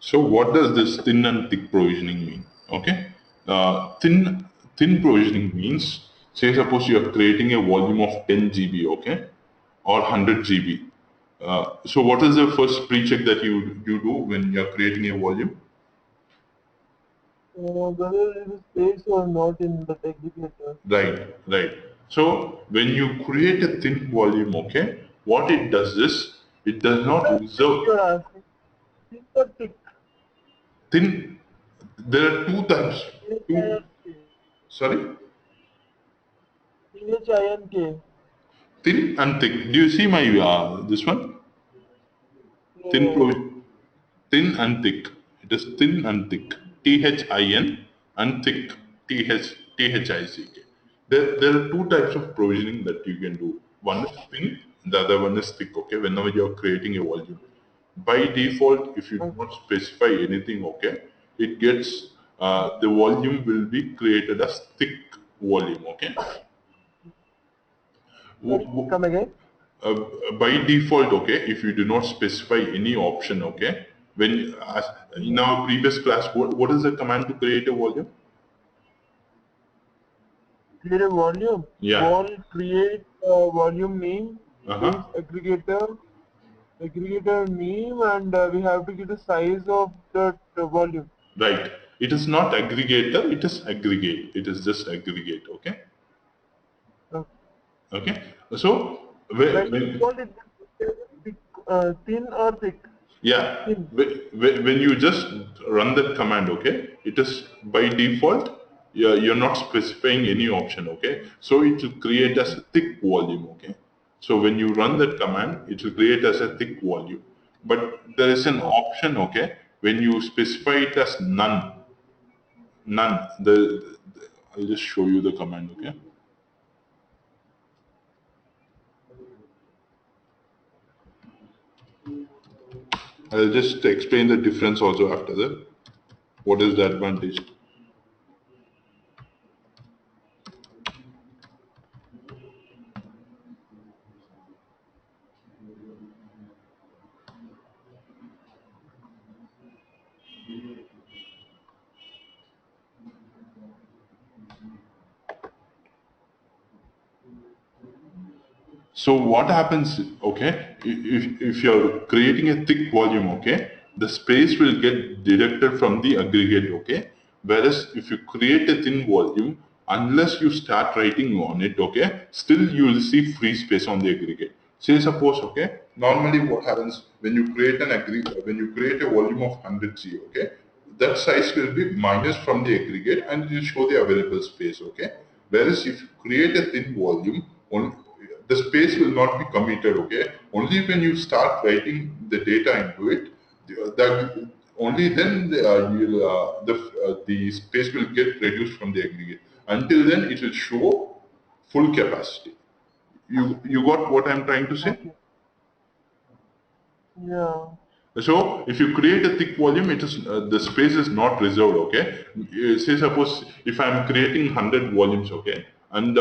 So what does this thin and thick provisioning mean? Okay, thin provisioning means, say suppose you are creating a volume of 10 GB, okay, or 100 GB. So what is the first pre-check that you do when you are creating a volume? Whether it is space or not in the aggregator. Right, right. So when you create a thin volume, okay, what it does is it does not reserve You're asking think or tick. thin. There are two types. Two. T-H-I-N-K. Sorry, T-H-I-N-K. thin and thick. Do you see my this one? Thin No. pro, thin and thick. It is thin and thick. THIN and thick. THICK. There are two types of provisioning that you can do. One is thin, the other one is thick. Okay, whenever you are creating a volume, by default, if you do not specify anything, okay, it gets the volume will be created as thick volume. Okay, Sorry, W- come again. uh, by default, okay, if you do not specify any option, okay, when as in Mm-hmm. our previous class, what is the command to create a volume? Create a volume. Yeah. Vol create volume name Uh-huh. space aggregator name, and we have to give the size of that volume. Right. It is not aggregator, it is aggregate. It is just aggregate, okay? Uh, Okay. So by when default, it is thick, thin or thick. yeah, Thin. when you just run that command, okay, it is by default, you're not specifying any option, okay? So it will create as a thick volume, okay? So when you run that command, it will create as a thick volume. But there is an Okay. option, okay, when you specify it as none, none, I'll just show you the command, okay? I'll just explain the difference also after that. What is the advantage? So what happens, okay, if you're creating a thick volume, okay, the space will get deducted from the aggregate, okay. Whereas if you create a thin volume, unless you start writing on it, okay, still you will see free space on the aggregate. Say suppose, okay, normally what happens when you create when you create a volume of 100 G, okay, that size will be minus from the aggregate and it will show the available space, okay. Whereas if you create a thin volume, the space will not be committed, okay. Only when you start writing the data into it, only then the space will get reduced from the aggregate. Until then, it will show full capacity. You got what I'm trying to say? Okay. Yeah. So if you create a thick volume, it is the space is not reserved. Okay, say suppose if I'm creating 100 volumes, okay, and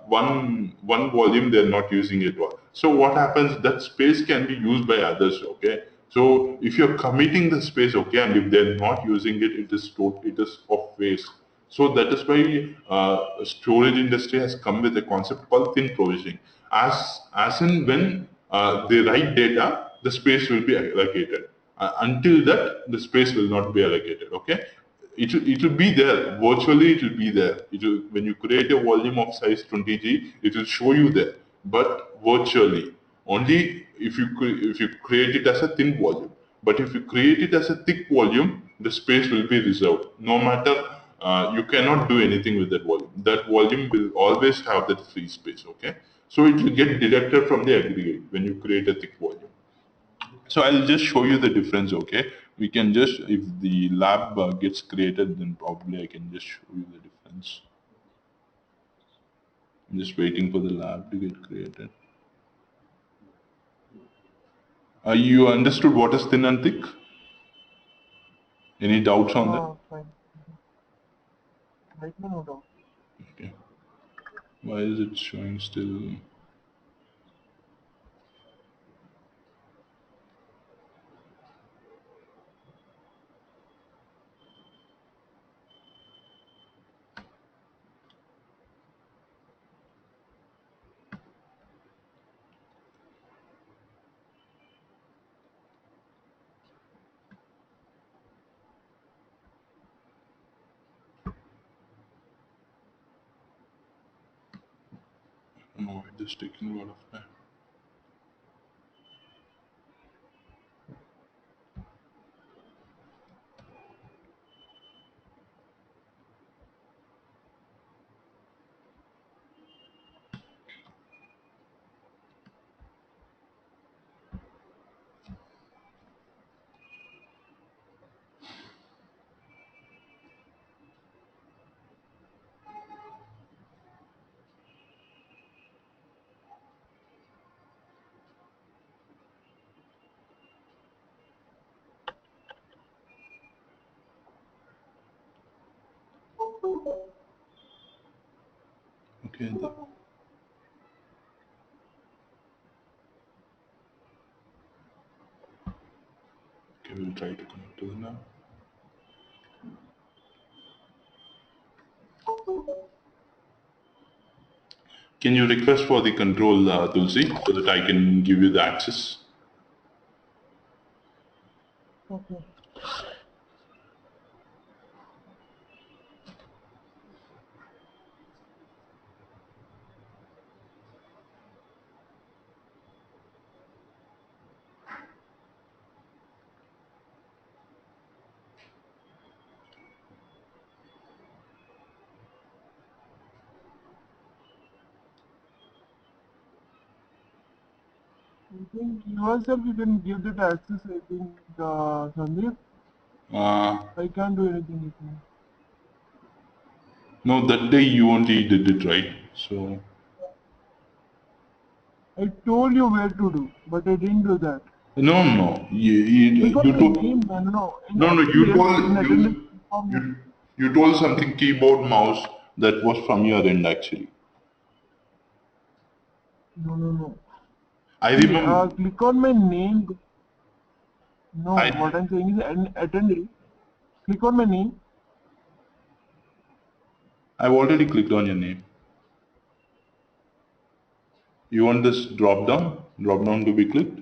one volume they're not using it all. So what happens? That space can be used by others. Okay, so if you're committing the space, okay, and if they're not using it, it is of waste. So that is why storage industry has come with a concept called thin provisioning. As in when they write data, the space will be allocated. Until that, the space will not be allocated. Okay, it will be there virtually. It will be there. When you create a volume of size 20 G, it will show you there, but virtually only if you create it as a thin volume. But if you create it as a thick volume, the space will be reserved. No matter you cannot do anything with that volume. That volume will always have that free space. Okay, so it will get deducted from the aggregate when you create a thick volume. So I'll just show you the difference, okay? We can just, if the lab gets created, then probably I can just show you the difference. I'm just waiting for the lab to get created. You understood what is thin and thick? Any doubts on that? Fine. Right now, no doubt. Okay. Why is it showing still? No, it's taking a lot of time. Okay, okay, we'll try to connect to it now. Can you request for the control, Tulsi, so that I can give you the access? Okay. I think yourself you can give that access, I think, Sandeep. Uh, I can't do anything with me. no, that day you only did it, right? So, I told you where to do, but I didn't do that. no, no, Click on you my told, name, man. No, in no, no, you attendance, in told, attendance, click on my, you told something keyboard mouse that was from your end actually. no, no, no. I See, remember, click on my name. No, what I, I'm saying is attendee. Click on my name. I've already clicked on your name. You want this drop down to be clicked?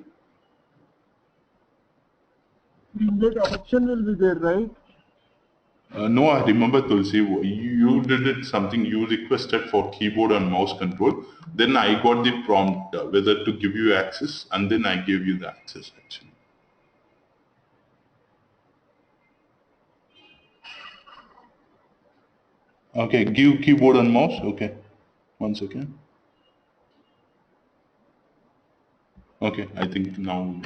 That option will be there, right? No, I remember Tulsi. You did it something. You requested for keyboard and mouse control. Then I got the prompt whether to give you access, and then I gave you the access actually. Okay, give keyboard and mouse. Okay, one second. Okay, I think now.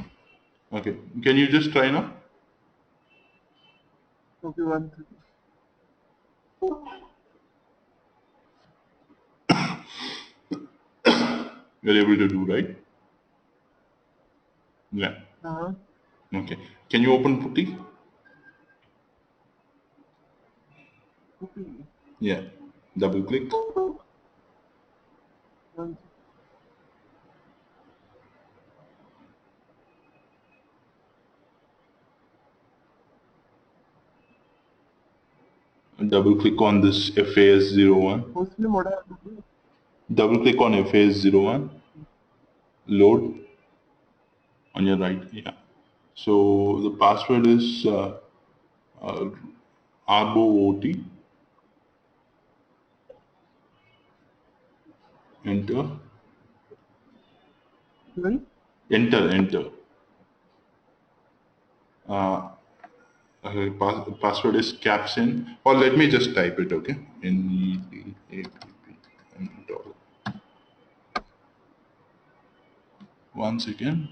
Okay, can you just try now? Okay, one second. You're able to do right? Yeah. Uh-huh. Okay. Can you open Putty? Okay. Yeah. Double click. One Double click on this FAS01. Firstly, what I have to do? Double click on FAS01. Load on your right. Yeah. So the password is uh, ROOT. Enter. Sorry? Enter. Uh, Password is caption. Or let me just type it. Okay. NETAPP. Once again.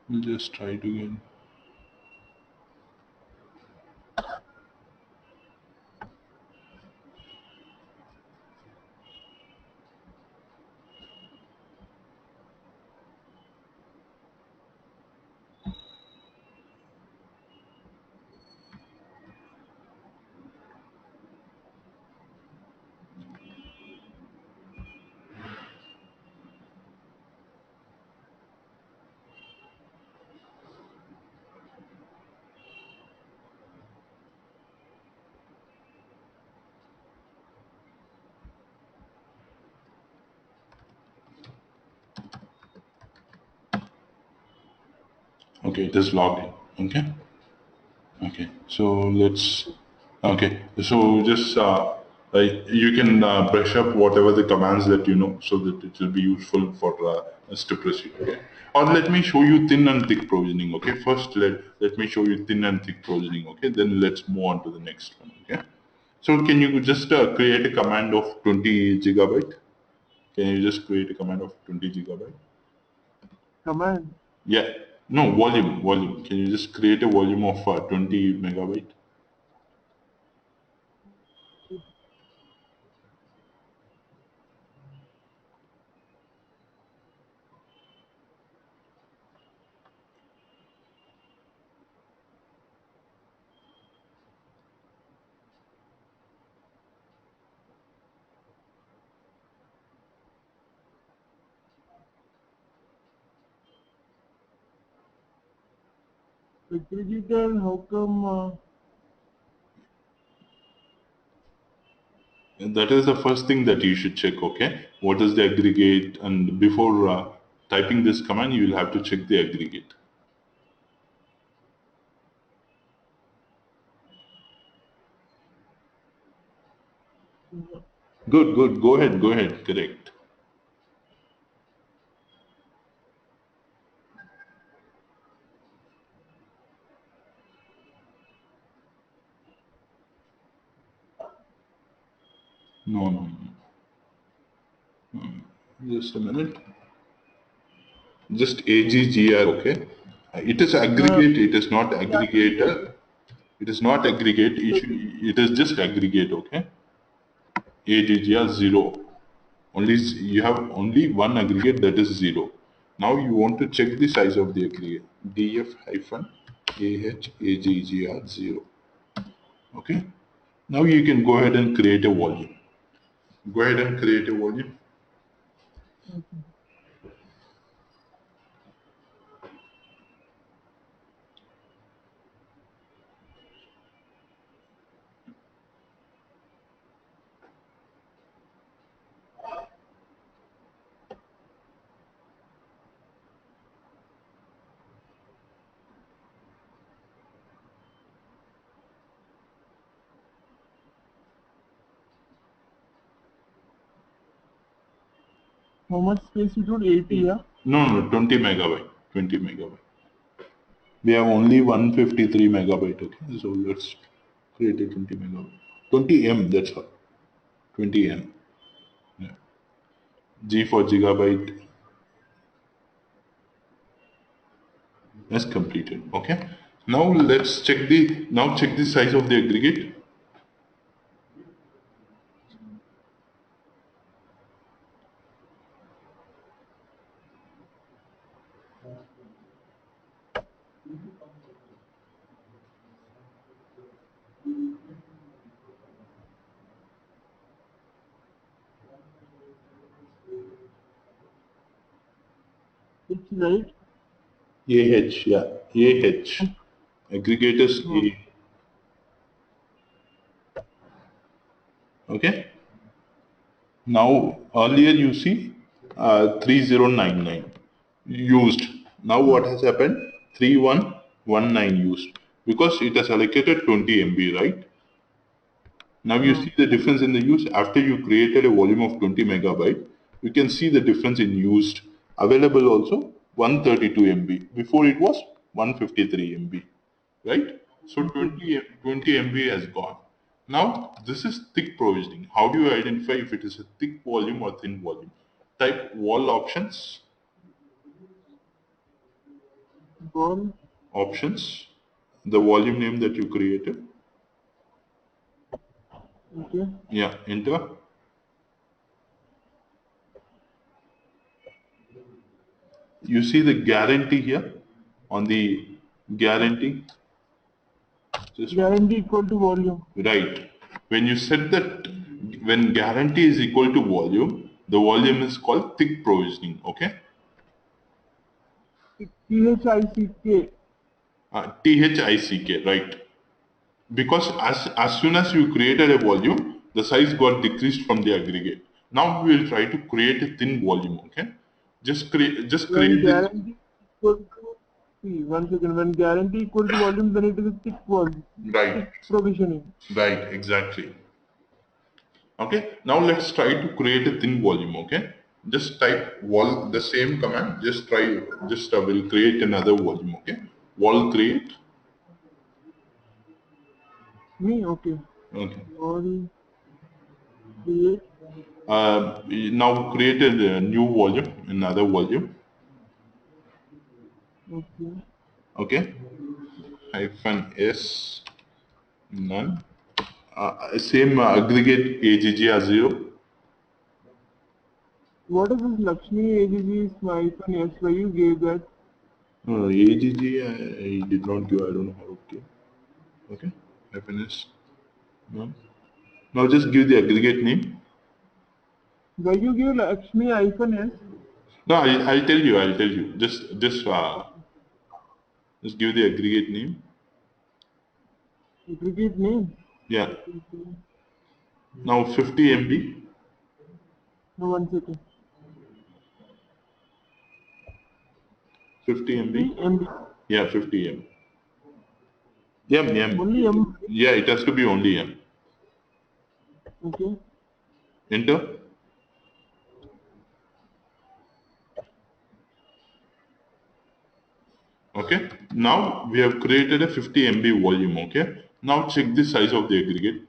We'll just try it again. Okay, it is logged in. Okay. So let's. Okay. So just You can brush up whatever the commands that you know so that it will be useful for us to proceed. Okay. Or let me show you thin and thick provisioning. Okay. First, let me show you thin and thick provisioning. Okay. Then let's move on to the next one. Okay. So can you just create a command of 20 gigabyte? Can you just create a command of 20 gigabyte? Command. Yeah. No, volume. Can you just create a volume of 20 megabyte? Digital, how come? And that is the first thing that you should check, okay? What is the aggregate? And before typing this command, you will have to check the aggregate. Good. Go ahead. Correct. No. Just a minute. Just AGGR, okay? It is Uh, aggregate, it is not yeah, aggregator. It is not aggregate, it is just aggregate, okay? AGGR 0. You have only one aggregate that is 0. Now you want to check the size of the aggregate. df hyphen AHAGGR 0. Okay. Now you can go ahead and create a volume. Go ahead and create a volume. how much space you told? 80, yeah? No, 20 megabyte. 20 megabyte. We have only 153 megabyte. Okay. So let's create a 20 megabyte. 20 M, that's all. 20 M. Yeah. G for gigabyte. That's completed. Okay. Now check the size of the aggregate. It's right. AH, yeah. AH. Aggregate is Oh, A. Okay. Now earlier you see 3099 used. Now what oh, has happened? 3119 used because it has allocated 20 MB, right? Now you oh. see the difference in the use after you created a volume of 20 megabyte. You can see the difference in used. Available also 132 MB. Before it was 153 MB, right? So Okay. 20 MB has gone. Now this is thick provisioning. How do you identify if it is a thick volume or thin volume? Type wall Ball. options, the volume name that you created. Okay. Yeah, enter. You see the guarantee here on the guarantee. Just one. Guarantee equal to volume. Right. When you set that, when guarantee is equal to volume, the volume is called thick provisioning. Okay. THICK. THICK. Right. Because as soon as you created a volume, the size got decreased from the aggregate. Now we will try to create a thin volume. Okay. Just When create this. guarantee equal to, see, one second, when guarantee equal to volume, then it is a thick volume, Right. thick provisioning. Right. Exactly. Okay, now let's try to create a thin volume. Okay, just type wall, the same command, just try, just will create another volume. Okay, wall create. Me? Okay. Okay, All create. now created a new volume, another volume. Okay. Okay, hyphen s, none. Same aggregate AGG as 0. What is this Lakshmi AGG hyphen S? Why you gave that? AGG I did not give, I don't know how to. Okay, hyphen s, none. Now just give the aggregate name. Why you give Lakshmi hyphen S? No, I'll tell you. I'll tell you. Just give the aggregate name. Aggregate name. Yeah. Okay. Now 50 MB. No, 1 second. 50 MB. 50 MB. Yeah, 50 M. M. Only M. Yeah, it has to be only M. Okay. Enter. Okay. Now we have created a 50 MB volume. Okay. Now check the size of the aggregate.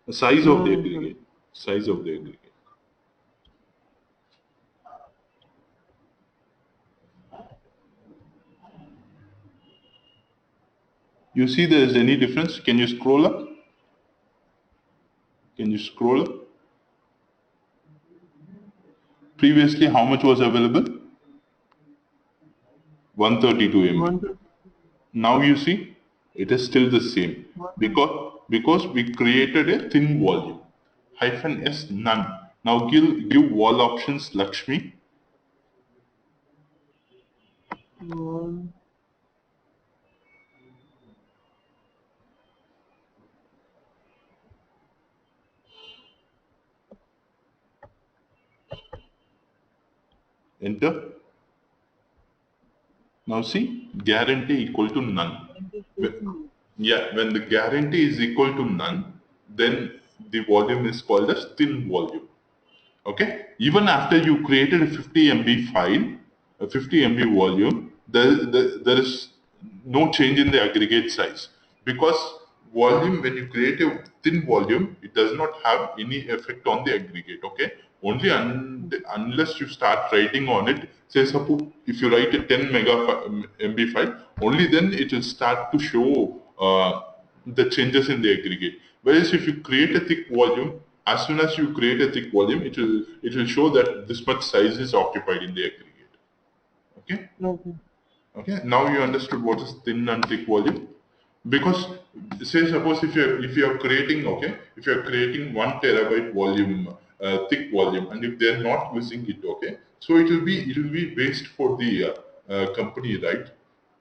The size of the No, no, sorry. aggregate. Size of the aggregate. You see there is any difference? Can you scroll up? Can you scroll up? Previously, how much was available? 132 MB. 1, Now you see, it is still the same 1, because we created a thin volume. Hyphen S none. Now give wall options Lakshmi. 1. Enter. Now see, guarantee equal to none. Wh- Yeah, when the guarantee is equal to none, then the volume is called as thin volume. Okay, even after you created a 50 MB file, a 50 MB volume, there is no change in the aggregate size, because volume, when you create a thin volume, it does not have any effect on the aggregate. Okay, only unless you start writing on it, say suppose if you write a 10 mega MB file, only then it will start to show the changes in the aggregate. Whereas if you create a thick volume, as soon as you create a thick volume, it will show that this much size is occupied in the aggregate. Okay. Okay. Okay. Now you understood what is thin and thick volume. Because say suppose if you're creating, okay, if you're creating 1 terabyte volume, thick volume, and if they're not using it, okay, so it will be waste for the company, right?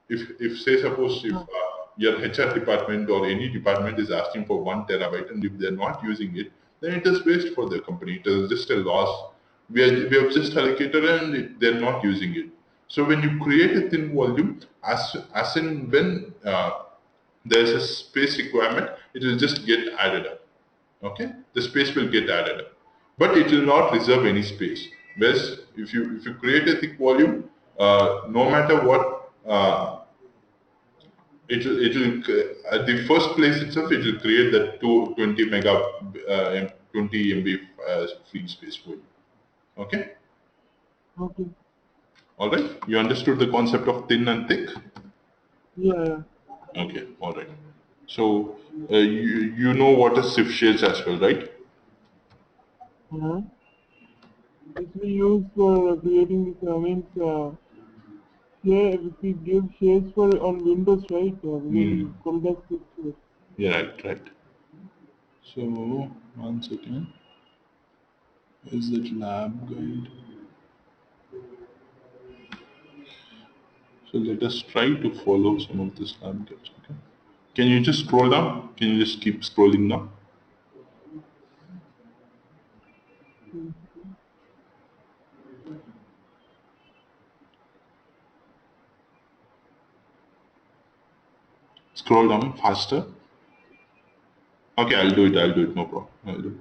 If say suppose if No. your HR department or any department is asking for 1 terabyte, and if they're not using it, then it is waste for the company. It is just a loss. We have just allocated and they're not using it. So when you create a thin volume, as in when there's a space requirement, it will just get added up. Okay, the space will get added up, but it will not reserve any space. Whereas if you create a thick volume, no matter what, it will at the first place itself it will create that 220 mega 20 MB free space for you. Okay, Okay. all right. You understood the concept of thin and thick. Yeah, yeah. Okay, all right. So you know what is shift shades as well, right? Uh-huh. This we use for creating this, yeah, if we give shades for on Windows, right? We Hmm. call that shades. Yeah, right, right. So one second. Is it lab guide? So let us try to follow some of this lab guides. Okay. Can you just scroll down? Can you just keep scrolling down? Scroll down faster. Okay, I'll do it. I'll do it. No problem. I'll do it.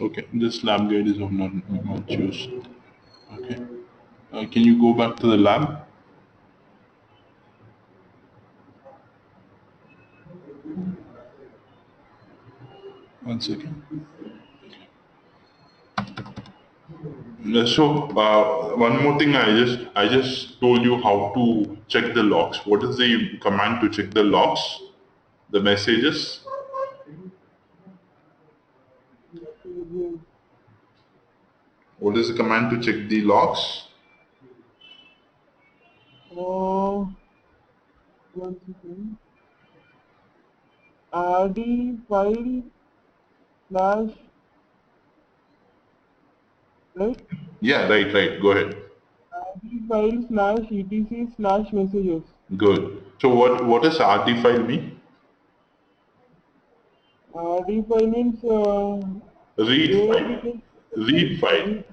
Okay, this lab guide is not used. Okay. Can you go back to the lab? One second. One more thing, I just told you how to check the logs. What is the command to check the logs, the messages? Messages. What is the command to check the logs? One second. RD file slash, right? Yeah, right. Go ahead. RD file slash etc slash messages. Good. So what does RT file mean? RD file means Read where we file. can Read file. read.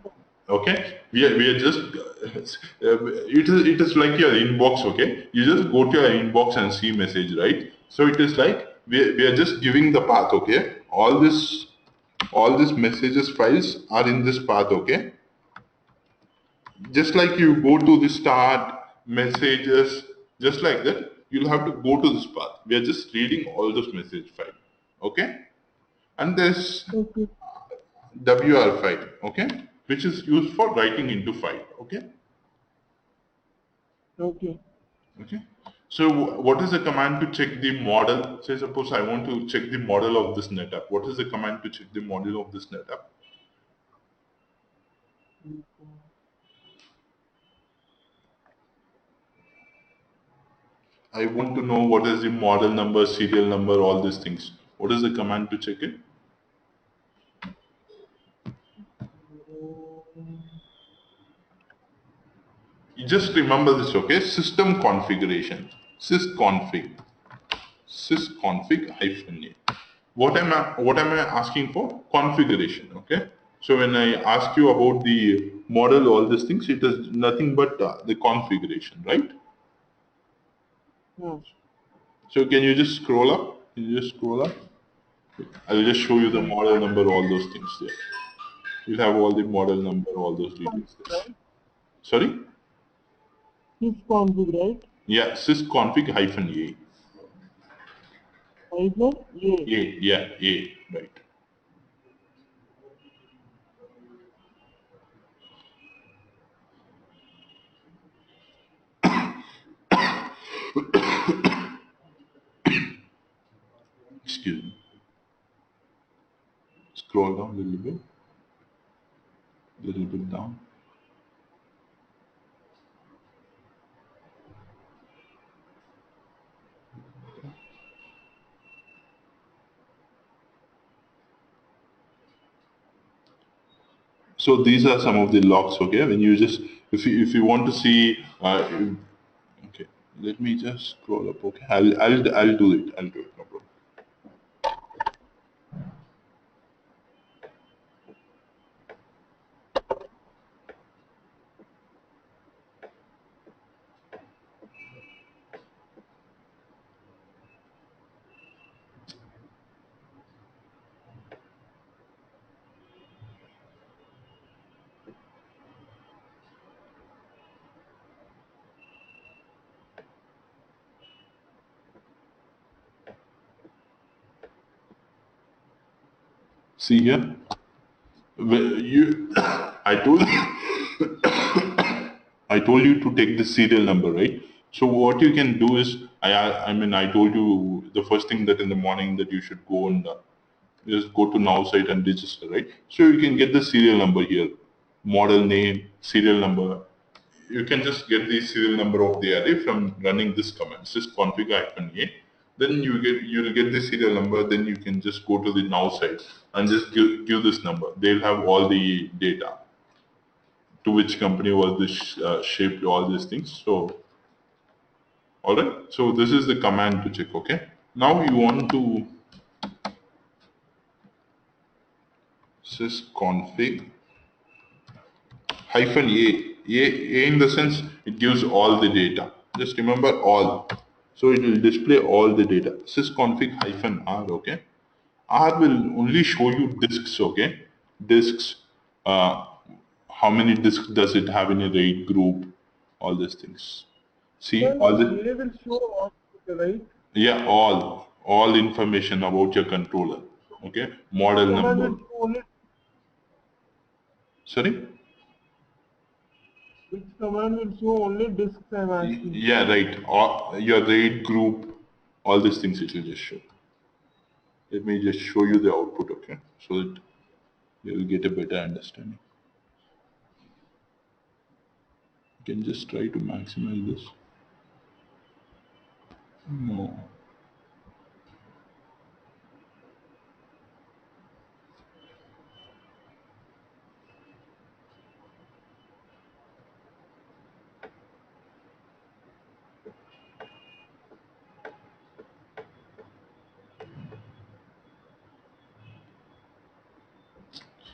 Okay, we are just it is like your inbox. Okay, you just go to your inbox and see message, right? So it is like we are just giving the path. Okay, all these messages files are in this path. Okay, just like you go to the start messages, just like that you'll have to go to this path. We are just reading all those message file. Okay, and there's Okay, WR file. Okay, which is used for writing into file. Okay. okay. Okay. So what is the command to check the model? Say suppose I want to check the model of this Netapp. What is the command to check the model of this Netapp? I want to know what is the model number, serial number, all these things. What is the command to check it? You just remember this, okay? System configuration. Sysconfig. Sysconfig hyphen A. What am I asking for? Configuration. Okay. So when I ask you about the model, all these things, it is nothing but the configuration, right? Yeah. So can you just scroll up? Can you just scroll up? I'll just show you the model number, all those things there. You'll have all the model number, all those details there. Right? Sorry? Sys config, right? Yeah, sysconfig hyphen A. Hyphen A. Yeah, A, right. Excuse me. Scroll down little bit down. So these are some of the logs, okay? When you just, if you want to see, okay, let me just scroll up, okay? I'll do it. I'll do it. No problem. See here, I told, I told you to take the serial number, right? So what you can do is, I told you the first thing that in the morning that you should go and just go to now site and register, right? So you can get the serial number here, model name, serial number. you can just get the serial number of the array from running this command, sysconfig -a. Then you'll get the serial number. Then you can just go to the now side and just give this number. They'll have all the data to which company was this shipped, all these things. So all right. So this is the command to check. Okay. Now you want to sysconfig -a. A in the sense it gives all the data. Just remember all. So it will display all the data. Sysconfig -r. Okay. R will only show you disks. Okay. Disks. Uh, how many disks does it have in a RAID group? All these things. See Then all the A will show output, right? yeah all information about your controller. Okay. Model Command number. will show only Sorry. which command will show only disks I'm asking. Yeah, right. Your RAID group, all these things it will just show. Let me just show you the output, okay? So that you will get a better understanding. You can just try to maximize this. No.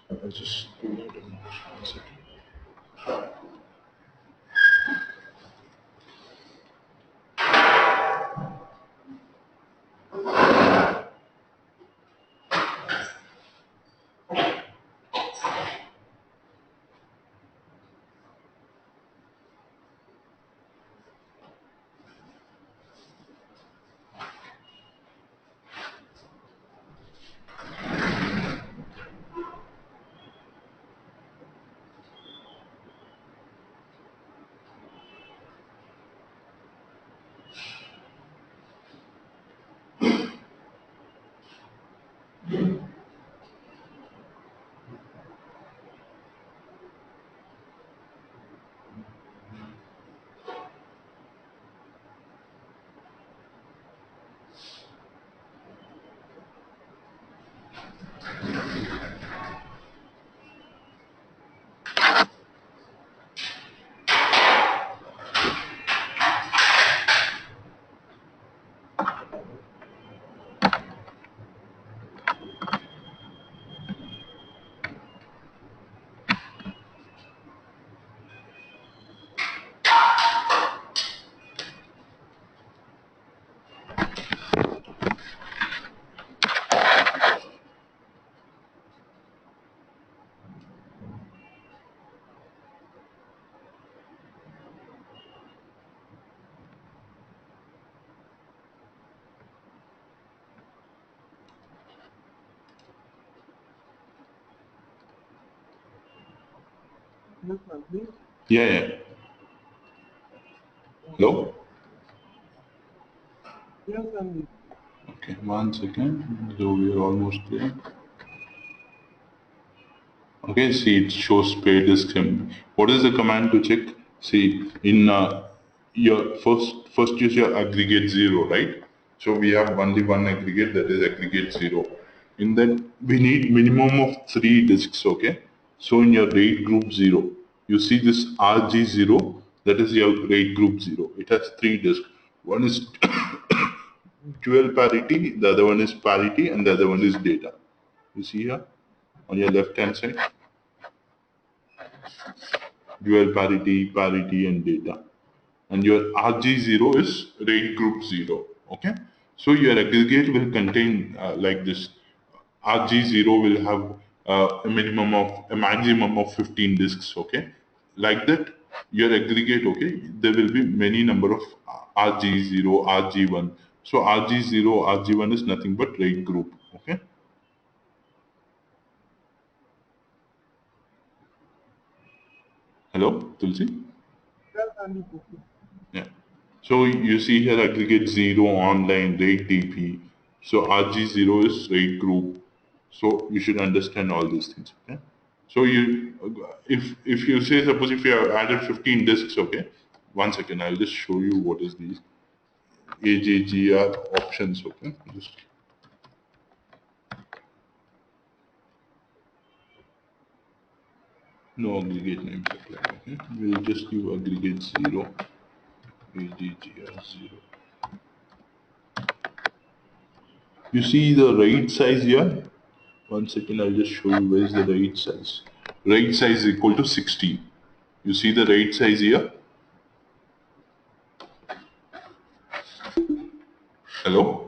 I'll just do that in 1 second. Yes, Sandeep. Yeah. Hello? Yes, Sandeep. Okay, 1 second. So we are almost there. Okay, see it shows pay disk. What is the command to check? See in your first use your aggregate zero, right? So we have only one aggregate, that is aggregate zero. In that we need minimum of 3 disks. Okay, so in your RAID group zero, you see this RG0, that is your RAID group zero. It has 3 disks. One is dual parity, the other one is parity, and the other one is data. You see here on your left hand side, dual parity, parity, and data. And your RG0 is RAID group 0. Okay. So your aggregate will contain like this. RG0 will have a maximum of 15 disks. Okay. Like that, your aggregate, okay, there will be many number of RG0, RG1. So RG0, RG1 is nothing but RAID group. Okay. Hello, Tulsi? Yes, Sandeep. Okay. Yeah. So you see here aggregate 0 online rate DP. So RG0 is rate group. So you should understand all these things. Okay. So if you say, suppose if you have added 15 disks, okay, one second, I'll just show you what is the AJGR options, okay. Just no aggregate names applied, okay. We'll just give aggregate 0, AJGR 0. You see the RAID size here? One second, I'll just show you where is the RAID size. RAID size is equal to 16. You see the RAID size here? Hello?